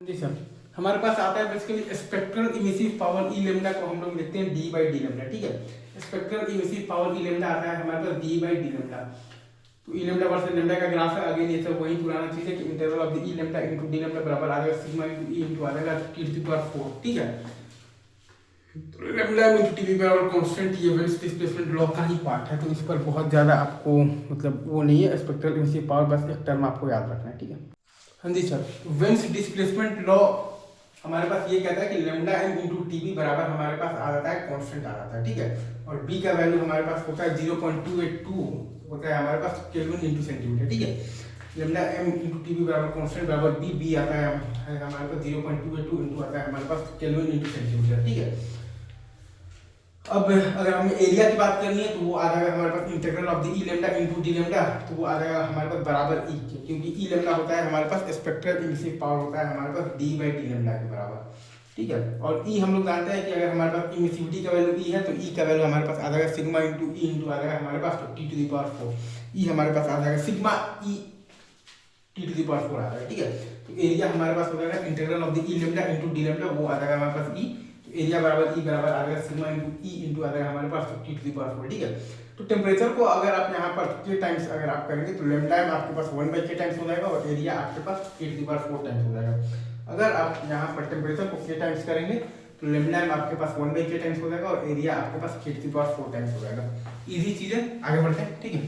जी sir, हमारे पास आता है बेसिकली स्पेक्ट्रल इमिसिव पावर ई लेमडा को हम लोग लिखते हैं डी बाई डी लेमडा। ठीक है, स्पेक्ट्रल इमिसिव पावर ई लेमडा आता है हमारे पास डी बाई डी लेमडा। तो ई लेमडा वर्सेस लेमडा का ग्राफ है। अगेन ये सब वही पुराना चीज है कि interval of the E lambda into D lambda बराबर आ जाएगा सिग्मा इनटू ई इनटू आ जाएगा टी टू द पावर 4। ठीक है, तो लेमडा इनटू टी बराबर कांस्टेंट, ये वेन्स डिस्प्लेसमेंट लॉ का ही पार्ट है, तो इस पर बहुत ज़्यादा आपको मतलब वो नहीं है। स्पेक्ट्रल इमिसिव पावर बस एक टर्म आपको याद रखना है। ठीक है, हाँ जी सर, वेन्स डिस्प्लेसमेंट लॉ हमारे पास ये कहता है कि lambda M into T B बराबर हमारे पास आ जाता है कांस्टेंट आ जाता है। ठीक है, और बी का वैल्यू हमारे पास होता है 0.282 होता है हमारे पास केल्विन इंटू सेंटीमीटर। ठीक है, lambda M into T B बराबर कांस्टेंट बराबर बी आता है हमारे पास 0.282 इंटू आता है हमारे पास केल्विन इंटू सेंटीमीटर। ठीक है, अब अगर हमें एरिया की बात करनी है तो वो आ जाएगा हमारे पास integral of the E lambda into D lambda, तो वो आ जाएगा हमारे पास बराबर ई के, क्योंकि ई लेमडा होता है हमारे पास स्पेक्ट्रल इमिसिव पावर होता है हमारे पास डी बाई डी लेमडा के बराबर। ठीक है, और ई हम लोग जानते हैं कि अगर हमारे पास इमिसिविटी का वैल्यू ई है तो ई का वैल्यू हमारे पास आ जाएगा सिग्मा इंटू ई इंटू आ जाएगा हमारे पास T to the power 4। E हमारे पास आ जाएगा sigma E T to the power 4 आ जाएगा। ठीक है, तो एरिया हमारे पास हो जाएगा integral of the E lambda into D lambda, वो आ जाएगा हमारे पास ई, एरिया बराबर ई बराबर आ जाएगा सिग्मा इंटू ई इंटू आ जाएगा हमारे पास टी टू द पावर 4। ठीक है, तो टेम्परेचर को अगर आप यहाँ पर के टाइम्स अगर आप करेंगे तो लेमडा एम आपके पास 1/k टाइम्स हो जाएगा और एरिया आपके पास k to the power 4 times हो जाएगा। अगर आप यहाँ पर टेम्परेचर को k टाइम्स करेंगे तो लेमडा एम आपके पास 1/k टाइम्स हो जाएगा और एरिया आपके पास k to the power 4 times हो जाएगा। इजी चीज़ है, आगे बढ़ते हैं। ठीक है।